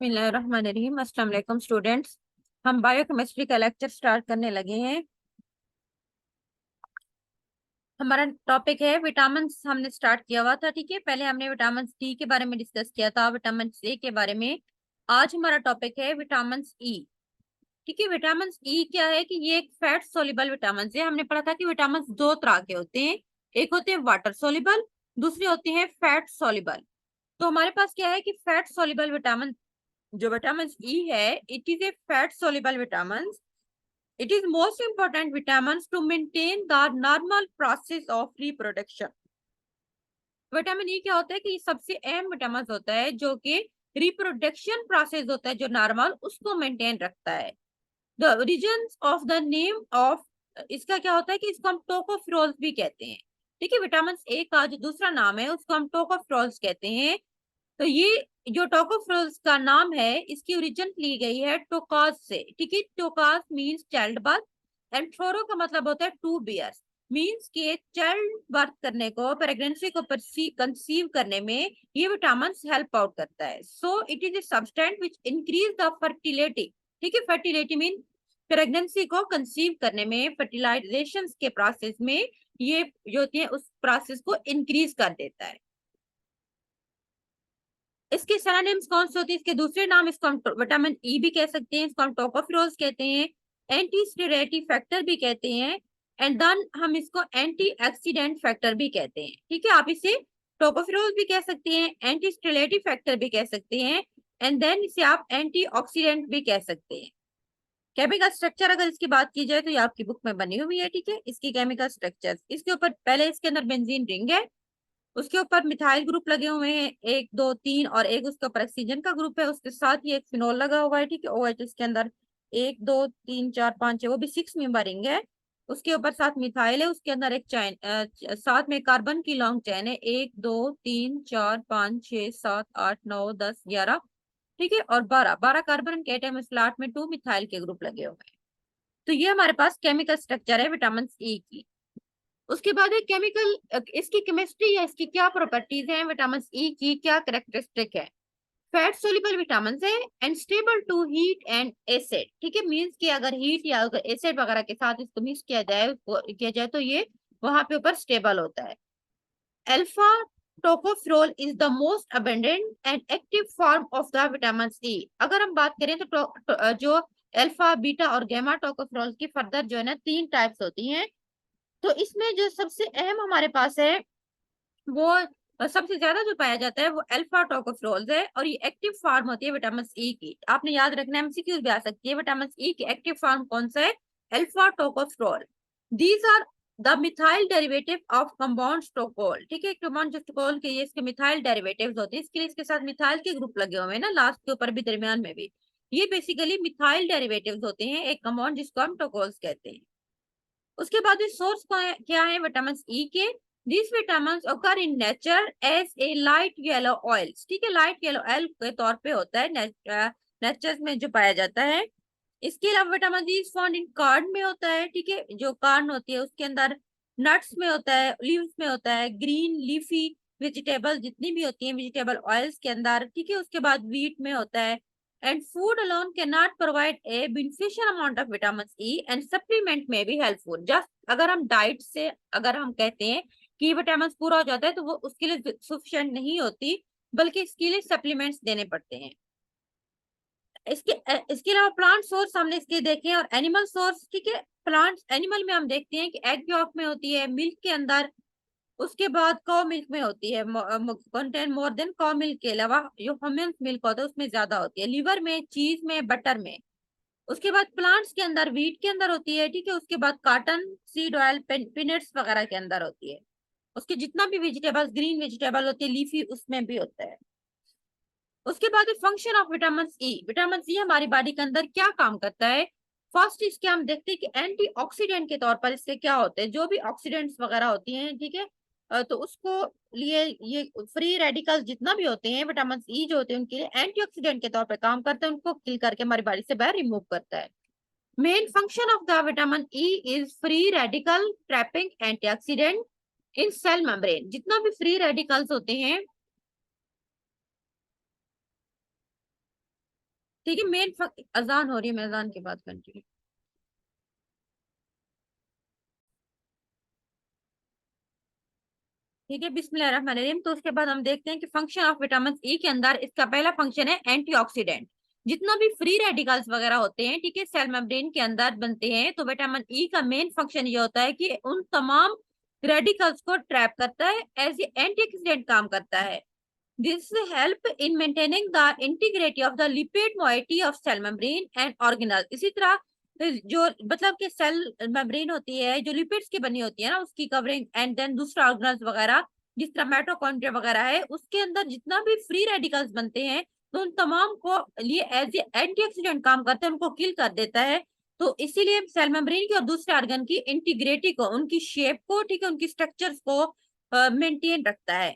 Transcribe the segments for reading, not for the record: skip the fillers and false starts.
बिस्मिल्लाहिर्रहमानिर्रहीम। अस्सलाम वालेकुम स्टूडेंट्स। हम बायोकेमिस्ट्री का लेक्चर स्टार्ट करने लगे हैं। हमारा टॉपिक है विटामिन। हमने स्टार्ट किया हुआ था, ठीक है। पहले हमने विटामिन डी के बारे में डिस्कस किया था, विटामिन ए के बारे में। आज हमारा टॉपिक है विटामिन ई, ठीक है। विटामिन ई क्या है कि ये एक फैट सोल्यूबल विटामिन है। हमने पढ़ा था कि विटामिन दो तरह के होते हैं, एक होते हैं वाटर सोल्यूबल, दूसरे होते हैं फैट सोल्यूबल। तो हमारे पास क्या है कि फैट सोल्यूबल विटामिन जो विटामिन ई है, it is a fat soluble vitamin. It is most important vitamin to maintain the normal process of reproduction. Vitamin E क्या होता है कि ये सबसे अहम विटामिन होता है जो कि रिप्रोडक्शन प्रोसेस होता है जो नॉर्मल, उसको मेंटेन रखता है। The origins of the name of, इसका क्या होता है कि इसको हम टोकोफेरोल्स भी कहते हैं, ठीक है। विटामिन ए का जो दूसरा नाम है उसको हम टोकोफेरोल्स कहते हैं। तो ये जो टोकोफेरोल्स का नाम है, इसकी ओरिजिन ली गई है टोकाज से, ठीक है। टोकाज मींस चाइल्ड बर्थ एंड फ्लोरो का मतलब होता है टू बियर्स। मींस के चाइल्ड बर्थ करने को, प्रेगनेंसी को कंसीव करने में ये विटामिन हेल्प आउट करता है। So it is a substance which increase the fertility, ठीक है। फर्टिलिटी मीन प्रेगनेंसी को कंसीव करने में, फर्टिलाइजेशन के प्रोसेस में ये जो होती है उस प्रोसेस को इंक्रीज कर देता है। इसके सिनोनिम्स कौन से होते हैं, इसके दूसरे नाम, इसको हम विटामिन ई भी कह सकते हैं, इसको हम टोकोफेरोल्स कहते हैं, एंटी स्टेरेटिव फैक्टर भी कहते हैं, एंड देन हम इसको एंटी ऑक्सीडेंट फैक्टर भी कहते हैं, ठीक है। आप इसे टोकोफेरोल्स भी कह सकते हैं, एंटी स्टेरेटिव फैक्टर भी कह सकते हैं, एंड देन इसे आप एंटी ऑक्सीडेंट भी कह सकते हैं। केमिकल स्ट्रक्चर अगर इसकी बात की जाए तो ये आपकी बुक में बनी हुई है, ठीक है। इसकी केमिकल स्ट्रक्चर, इसके ऊपर पहले इसके अंदर बेंजीन रिंग है, उसके ऊपर मिथाइल ग्रुप लगे हुए हैं, एक दो तीन, और एक उसके ऊपर ऑक्सीजन का ग्रुप है, उसके साथ ही एक फिनोल लगा हुआ है, ठीक है। OH इसके अंदर एक दो तीन चार पांच है, वो भी 6 मेंबर रिंग है। उसके ऊपर साथ मिथाइल है, उसके अंदर एक चैन, साथ में कार्बन की लॉन्ग चैन है, 1 2 3 4 5 6 7 8 9 10 11, ठीक है। और 12 कार्बन के एटम स्लॉट में 2 मिथाइल के ग्रुप लगे हुए हैं। तो ये हमारे पास केमिकल स्ट्रक्चर है विटामिन ई की। उसके बाद है केमिकल, इसकी केमिस्ट्री या इसकी क्या प्रॉपर्टीज हैं, विटामिन ई की क्या कैरेक्टरिस्टिक है। फैट सोल्यूबल विटामिन है and stable to heat and acid, ठीक है। मींस कि अगर हीट या अगर एसिड वगैरह के साथ इसको मिक्स किया जाए तो ये वहां पे ऊपर स्टेबल होता है। Alpha tocopherol is the most abundant and active form of the vitamin E. अगर हम बात करें तो जो अल्फा बीटा और गामा टोकोफेरोल की फर्दर जो है ना 3 टाइप्स होती हैं। तो इसमें जो सबसे अहम हमारे पास है वो, सबसे ज्यादा जो पाया जाता है वो अल्फा टोकोफेरोल है, और ये एक्टिव फॉर्म होती है विटामिन ई की। आपने याद रखना, एमसीक्यूज भी आ सकती है। विटामिन ई की एक्टिव फॉर्म कौन सा है, alpha tocopherol. These are the methyl derivative of compound tocol, ठीक है। कंपाउंड जो टोकोल के ये इसके मिथाइल डेरिवेटिव्स होते हैं, इसके लिए इसके साथ मिथाइल के ग्रुप लगे हुए हैं ना, लास्ट के ऊपर भी दरमियान में भी। ये बेसिकली मिथाइल डेरिवेटिव्स होते हैं एक कंपाउंड जिसको हम टोकोल्स कहते हैं। उसके बाद सोर्स क्या है विटामिन ई के। This vitamin occur in nature as a light yellow oils, ठीक है। लाइट येलो ऑयल के तौर पे होता है नेचर में जो पाया जाता है। इसके अलावा vitamin D found in card में होता है, ठीक है। जो कार्न होती है उसके अंदर, नट्स में होता है, लीव्स में होता है, ग्रीन लीफी वेजिटेबल जितनी भी होती हैं वेजिटेबल ऑयल्स के अंदर, ठीक है। उसके बाद वीट में होता है। And food alone can not provide a beneficial amount of vitamin E and supplement में भी हेल्पफुल। जस्ट अगर हम डाइट से अगर हम कहते हैं कि विटामिन पूरा हो जाता है तो वो उसके लिए सफिशिएंट नहीं होती, बल्कि इसके लिए सप्लीमेंट्स देने पड़ते हैं। इसके अलावा प्लांट सोर्स हमने इसके देखे हैं, और एनिमल सोर्स, ठीक है। प्लांट एनिमल में हम देखते हैं कि एग यॉक में होती है, मिल्क के अंदर। उसके बाद काउ मिल्क में होती है, contain more than cow milk के अलावा जो ह्यूमन मिल्क होता है उसमें ज्यादा होती है, लिवर में, चीज में, बटर में। उसके बाद प्लांट्स के अंदर वीट के अंदर होती है, ठीक है। उसके बाद कॉटन सीड ऑयल पीनट्स वगैरह के अंदर होती है। उसके जितना भी वेजिटेबल्स, ग्रीन वेजिटेबल होती है, लीफी, उसमें भी होता है। उसके बाद function of vitamin E. Vitamin E हमारी बॉडी के अंदर क्या काम करता है। फर्स्ट इसके हम देखते हैं कि एंटीऑक्सीडेंट के तौर पर इससे क्या होते हैं, जो भी ऑक्सीडेंट्स वगैरह होती हैं, ठीक है। तो उसको लिए ये फ्री रेडिकल्स जितना भी होते हैं, विटामिन ई जो होते हैं उनके लिए एंटीऑक्सीडेंट के तौर पर काम करते हैं, उनको किल करके हमारी बॉडी से बाहर रिमूव करता है। Main function of the vitamin E is free radical trapping antioxidant in cell membrane. जितना भी फ्री रेडिकल्स होते हैं ठीक है, मेन अजान हो रही है, मैं अजान के बाद कंटिन्यू। ठीक है, बिस्मिल्लाहिर्रहमानिर्रहीम। तो उसके बाद हम देखते हैं कि फंक्शन ऑफ विटामिन ई के अंदर इसका पहला फंक्शन है एंटीऑक्सीडेंट। जितना भी फ्री रेडिकल्स वगैरह होते हैं, ठीक है, सेल मेम्ब्रेन के अंदर बनते हैं, तो विटामिन ई का मेन फंक्शन ये होता है कि उन तमाम रेडिकल्स को ट्रैप करता है, एज ए एंटीऑक्सीडेंट काम करता है। This help in maintaining the integrity of the lipid moiety of cell membrane and organelle. इसी तरह जो मतलब कि सेल मेम्ब्रेन होती है जो लिपिड्स की बनी होती है ना, उसकी कवरिंग, एंड देन दूसरा ऑर्गेनल्स वगैरह जिस तरह माइटोकॉन्ड्रिया वगैरह है, उसके अंदर जितना भी फ्री रेडिकल्स बनते हैं, तो उन तमाम को लिए एज ए एंटीऑक्सीडेंट काम करते हैं, उनको किल कर देता है। तो इसीलिए सेल मेम्ब्रेन की और दूसरे ऑर्गन की इंटीग्रिटी को, उनकी शेप को, ठीक है, उनकी स्ट्रक्चर्स को मेंटेन रखता है।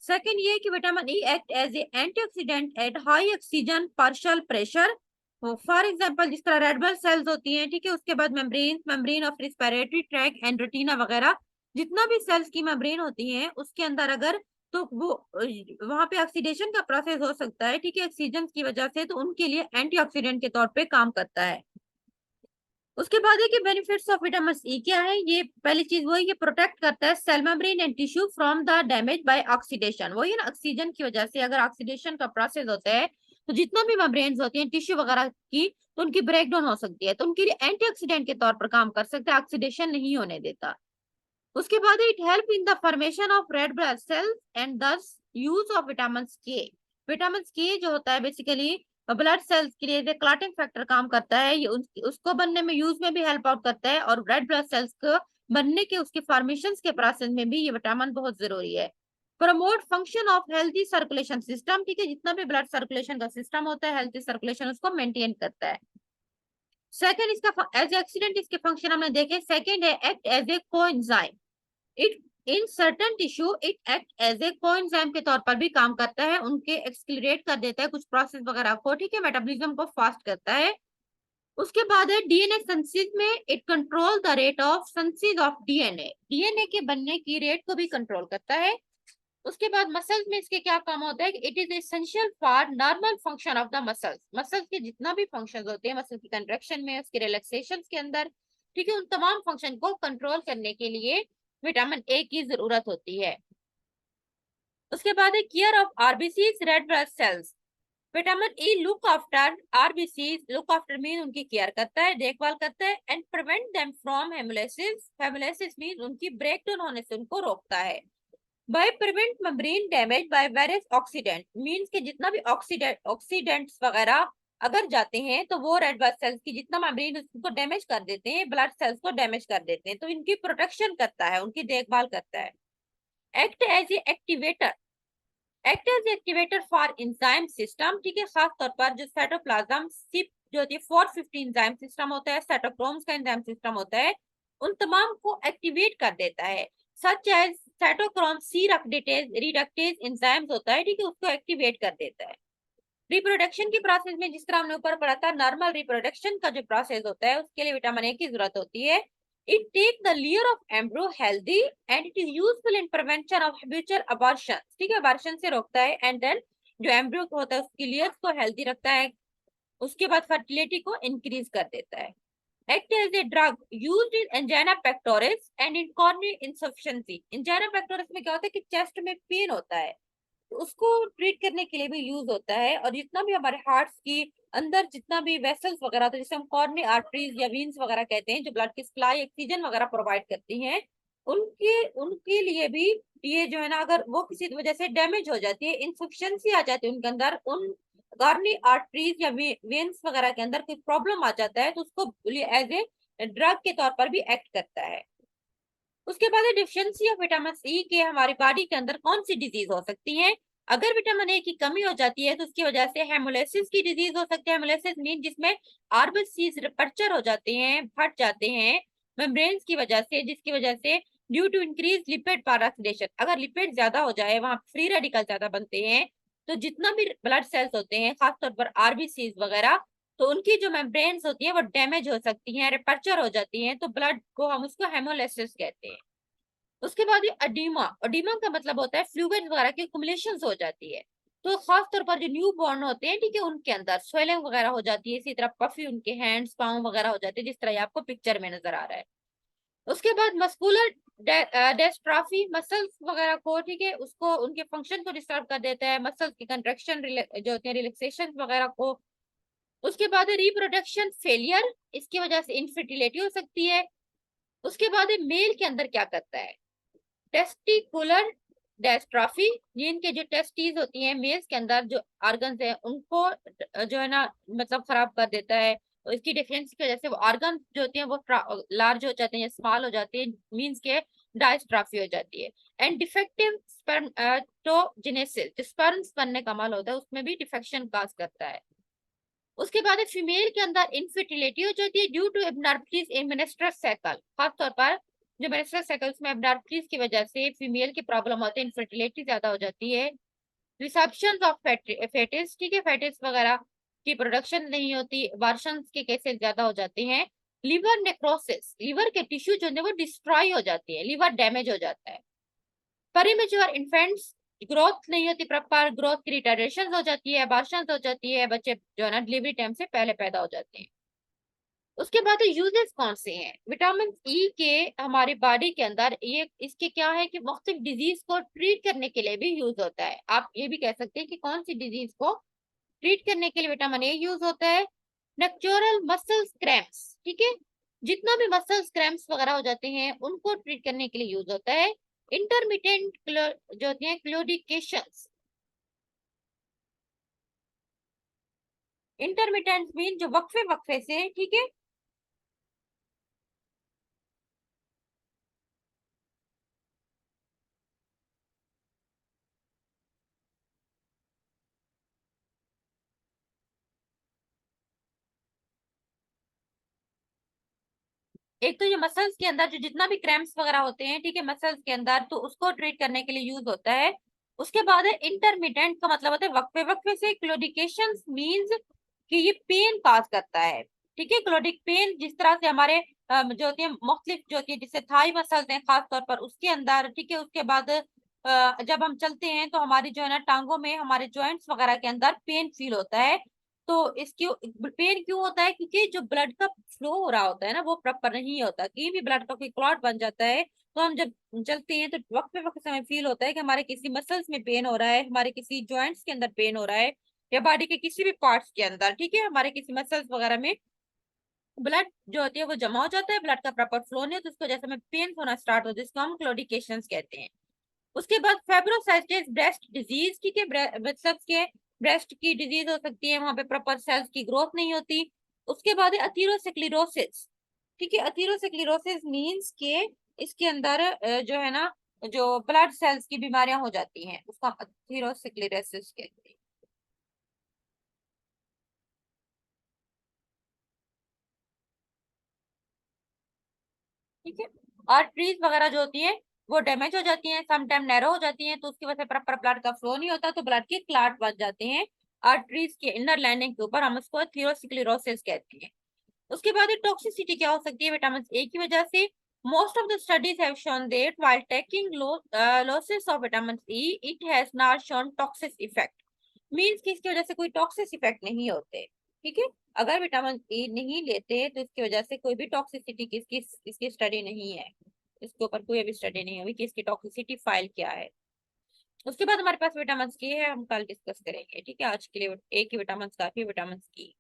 सेकंड ये कि vitamin E act as a antioxidant at high oxygen partial pressure. For example जिस तरह रेड ब्लड सेल्स होती हैं, ठीक है, उसके बाद membrane of respiratory track and retina वगैरह, जितना भी सेल्स की मेम्ब्रेन होती हैं उसके अंदर अगर, तो वो वहां पे ऑक्सीडेशन का प्रोसेस हो सकता है, ठीक है, ऑक्सीजन की वजह से, तो उनके लिए एंटीऑक्सीडेंट के तौर पे काम करता है। उसके बाद है कि बेनिफिट्स ऑफ विटामिन ई क्या है। ये पहली चीज वही, ये प्रोटेक्ट करता है cell membrane and tissue from the damage by oxidation. वही ना, ऑक्सीजन की वजह से अगर ऑक्सीडेशन का प्रोसेस होता है, तो जितना भी मेम्ब्रेन्स होती हैं टिश्यू वगैरह की, तो उनकी ब्रेक डाउन हो सकती है, तो उनके लिए एंटीऑक्सीडेंट के तौर पर काम कर सकता है, ऑक्सीडेशन नहीं होने देता। उसके बाद it help in the formation of red blood sales and दस यूज ऑफ विटामिन के। विटामिन के जो होता है बेसिकली ब्लड सेल्स के लिए क्लॉटिंग फैक्टर काम करता है, ये उसको बनने में, यूज में भी हेल्प आउट करता है, और रेड ब्लड सेल्स को बनने के, उसके फॉर्मेशन के प्रोसेस में भी ये विटामिन बहुत जरूरी है। Promote function of healthy circulation system, ठीक है, जितना भी ब्लड सर्कुलेशन का सिस्टम होता है, हेल्थी सर्कुलेशन उसको मेंटेन करता है। सेकंड इसका एज एक्सीडेंट इसके फंक्शन हमने देखे। सेकंड है act as a coenzyme. It in certain tissue it act as a coenzyme के तौर पर भी काम करता है, उनके एक्सक्लरेट कर देता है कुछ प्रोसेस वगैरह को, ठीक है, मेटाबॉलिज्म को फास्ट करता है। उसके बाद है डीएनए सिंथेसिस में it control the rate of synthesis of DNA. DNA के बनने की रेट को भी कंट्रोल करता है। उसके बाद मसल्स में इसके क्या काम होता है कि it is essential for normal function of the muscles. Muscles के जितना भी फंक्शंस होते हैं, मसल की कंट्रैक्शन में, उसके रिलैक्सेशन के अंदर, ठीक है, उन तमाम फंक्शन को कंट्रोल करने के लिए विटामिन ए की जरूरत होती है। उसके बाद है care of RBCs red blood cells. Vitamin E look after RBCs, look after mean उनकी केयर करता है, देखभाल करता है, and prevent them from hemolysis. Hemolysis mean उनकी ब्रेकडाउन होने से उनको रोकता है। By prevent membrane damage by various oxidant, means के जितना भी ऑक्सीडेंट्स वगैरह अगर जाते हैं, तो वो रेड ब्लड सेल्स की जितना मेम्ब्रेन उसको डैमेज कर देते हैं, ब्लड सेल्स को डैमेज कर देते हैं, तो इनकी प्रोटेक्शन करता है, उनकी देखभाल करता है। Act as a activator, act as activator for enzyme system, ठीक है, खास तौर पर जो साइटोप्लाज्म सिप जो होती है 450 एंजाइम सिस्टम होता है, साइटोक्रोम्स का एंजाइम सिस्टम होता है, उन तमाम को एक्टिवेट कर देता है। Such as cytochrome C reductase enzymes होता है, ठीक है, उसको एक्टिवेट कर देता है। रिप्रोडक्शन की प्रोसेस में जिस तरह हमने ऊपर पढ़ा था, नॉर्मल रिप्रोडक्शन का जो प्रोसेस होता है उसके लिए विटामिन ए की जरूरत होती है। It take the layer of embryo healthy and it is useful in prevention of habitual abortion, ठीक है, अबॉर्शन से रोकता है, एंड देन जो एम्ब्रो होता है उसकी लेयर्स को हेल्दी रखता है, उसके बाद फर्टिलिटी को इंक्रीज कर देता है। Act as a drug used in angina pectoris and in coronary insufficiency। angina pectoris में क्या होता है कि चेस्ट में पेन होता है, तो उसको ट्रीट करने के लिए भी यूज होता है। और जितना भी हमारे हार्ट की अंदर जितना भी वेसल्स वगैरह होता है, जिसे हम कॉर्नरी आर्टरीज या वीन्स वगैरह कहते हैं, जो ब्लड की सप्लाई ऑक्सीजन वगैरह प्रोवाइड करती हैं, उनके उनके लिए भी ये जो है ना, अगर वो किसी वजह से डैमेज हो जाती है, इनसफिशियंसी आ जाती है उनके अंदर, उन कॉर्नरी आर्टरीज या वेन्स वगैरह के अंदर कोई प्रॉब्लम आ जाता है, तो उसको एज ए ड्रग के तौर पर भी एक्ट करता है। उसके बाद डिफिशियंसी ऑफ विटामिन सी के हमारी बॉडी के अंदर कौन सी डिजीज हो सकती है। अगर विटामिन ए की कमी हो जाती है, तो उसकी वजह से हेमोलाइसिस की डिजीज हो सकती है। हेमोलाइसिस मीन जिसमें आरबीसीज रप्चर हो जाते हैं, फट जाते हैं मेम्ब्रेन्स की वजह से, जिसकी वजह से due to increase lipid peroxidation, अगर लिपिड ज्यादा हो जाए, वहां फ्री रेडिकल ज्यादा बनते हैं, तो जितना भी ब्लड सेल्स होते हैं, खासतौर पर आरबीसीज वगैरह, तो उनकी जो मेम्ब्रेन्स होती है वो डैमेज हो सकती हैं, रिपर्चर हो जाती हैं, तो ब्लड को हम उसको हेमोलाइसिस कहते हैं। उसके बाद ये अडीमा, अडीमा का मतलब होता है फ्लूइड वगैरह की एक्युमुलेशन हो जाती है। तो खास तौर पर जो न्यू बॉर्न होते हैं, ठीक है, उनके अंदर स्वेलिंग वगैरह हो जाती है, इसी तरह पफी उनके हैंड्स पाँव वगैरह हो जाते हैं, जिस तरह ये आपको पिक्चर में नजर आ रहा है। उसके बाद मस्कुलर डेस्ट्रॉफी मसल्स वगैरह को, ठीक है, उसको उनके फंक्शन को डिस्टर्ब कर देता है, मसल्स की कंट्रैक्शन जो होती है, रिलैक्सेशन वगैरह को। उसके बाद रिप्रोडक्शन फेलियर, इसकी वजह से इनफर्टिलिटी हो सकती है। उसके बाद मेल के अंदर क्या करता है, टेस्टिकुलर डेस्ट्रॉफी, जिनके जो टेस्टीज होती हैं मेल्स के अंदर जो ऑर्गन्स है उनको जो है ना मतलब खराब कर देता है। और इसकी डिफिशियंसी की वजह से वो ऑर्गन जो होते हैं वो लार्ज हो जाते हैं या स्मॉल हो जाते हैं, मींस के डायस्ट्रॉफी हो जाती है। एंड डिफेक्टिव स्पर्मेटोजेनेसिस, जो स्पर्म्स बनने का अमल होता है उसमें भी डिफेक्शन काज करता है। उसके बाद फीमेल के अंदर इनफर्टिलिटी हो जाती है due to abnormalities in menstrual cycle, खासतौर पर जो मेंस्ट्रुअल साइकिल्स में एबनॉर्मलिटीज की वजह से फीमेल की प्रॉब्लम होती है, इनफर्टिलिटी ज्यादा हो जाती है। रिसेप्शन ऑफ फेटिस, ठीक है, फेटिस वगैरह की प्रोडक्शन नहीं होती, अबॉर्शन के केसेस ज्यादा हो जाते हैं। लिवर नेक्रोसिस, लिवर के टिश्यू जो है वो डिस्ट्रॉय हो जाती है, लिवर डैमेज हो जाता है। प्रीमेच्योर इन्फेंट्स, ग्रोथ नहीं होती, प्रॉपर ग्रोथ की रिटार्डेशन हो जाती है, अबॉर्शन हो जाती है, बच्चे जो है ना डिलीवरी टाइम से पहले पैदा हो जाते हैं। उसके बाद यूजेस कौन से हैं विटामिन ई के हमारी बॉडी के अंदर, ये इसके क्या है कि मुख्तलिफ डिजीज को ट्रीट करने के लिए भी यूज होता है। आप ये भी कह सकते हैं कि कौन सी डिजीज को ट्रीट करने के लिए विटामिन ए यूज होता है। नेचुरल मसल क्रैम्प्स, ठीक है, जितना भी मसल क्रैम्प्स वगैरह हो जाते हैं उनको ट्रीट करने के लिए यूज होता है। इंटरमिटेंट जो होती है क्लोडिकेशंस, इंटरमिटेंट मीन जो वक्फे वक्फे से, ठीक है, एक तो ये मसल्स के अंदर जो जितना भी क्रैम्प्स वगैरह होते हैं, ठीक है, मसल्स के अंदर, तो उसको ट्रीट करने के लिए यूज होता है। उसके बाद है इंटरमिटेंट, का मतलब होता है वक्फे वक्फे से। क्लोडिकेशन मींस कि ये पेन काज करता है, ठीक है, क्लोडिक पेन, जिस तरह से हमारे जो होती है मुख्तलिफ जो होती है, जिससे थाई मसल्स हैं खास तौर पर उसके अंदर, ठीक है। उसके बाद जब हम चलते हैं तो हमारी जो है ना टांगों में, हमारे जॉइंट्स वगैरह के अंदर पेन फील होता है। तो इसकी पेन क्यों होता है, क्योंकि जो ब्लड का फ्लो हो रहा होता है ना वो प्रॉपर नहीं होता, कहीं भी ब्लड का कोई क्लॉट बन जाता है। तो हम जब चलते हैं तो वक्त पे वक्त हमें फील होता है कि हमारे किसी मसल्स में पेन हो रहा है, हमारे किसी जॉइंट्स के अंदर पेन हो रहा है, या बॉडी के किसी भी पार्ट्स के अंदर, ठीक है, हमारे किसी मसल्स वगैरह में ब्लड जो होती है वो जमा हो जाता है, ब्लड का प्रॉपर फ्लो नहीं, तो उसको जैसे में पेन होना स्टार्ट होता है, जिसको हम क्लोडिकेशंस कहते हैं। उसके बाद फेब्रोसाइटिस ब्रेस्ट डिजीज, ठीक है, मतलब के ब्रेस्ट की डिजीज हो सकती है, वहां पे प्रॉपर सेल्स की ग्रोथ नहीं होती। उसके बाद है अथीरोस्क्लेरोसिस, ठीक है, अथीरोस्क्लेरोसिस मींस के इसके अंदर जो है ना जो ब्लड सेल्स की बीमारियां हो जाती हैं, उसका अथीरोस्क्लेरोसिस कहते हैं। ठीक है, आर्टरीज वगैरह जो होती है वो डैमेज हो जाती हैं, समटाइम नैरो हो जाती हैं, तो उसकी वजह से प्रॉपर ब्लड का फ्लो नहीं होता, तो ब्लड के क्लॉट बन जाते हैं आर्टरीज के इनर लाइनिंग के ऊपर, हम उसको एथेरोस्क्लेरोसिस कहते हैं। उसके बाद टॉक्सिसिटी क्या हो सकती है विटामिन ए की वजह से। Most of the studies have shown that while taking losses of vitamin E it has not shown toxic effect, means कि इसकी वजह से कोई टॉक्सिक इफेक्ट नहीं होते, ठीक है। अगर विटामिन ए नहीं लेते तो इसकी वजह से कोई भी टॉक्सिसिटी की इसकी इसकी स्टडी नहीं है, इसके ऊपर कोई अभी स्टडी नहीं हुई कि इसकी टॉक्सिसिटी फाइल क्या है। उसके बाद हमारे पास विटामिन के है, हम कल डिस्कस करेंगे, ठीक है। आज के लिए ए की विटामिन काफी, विटामिन की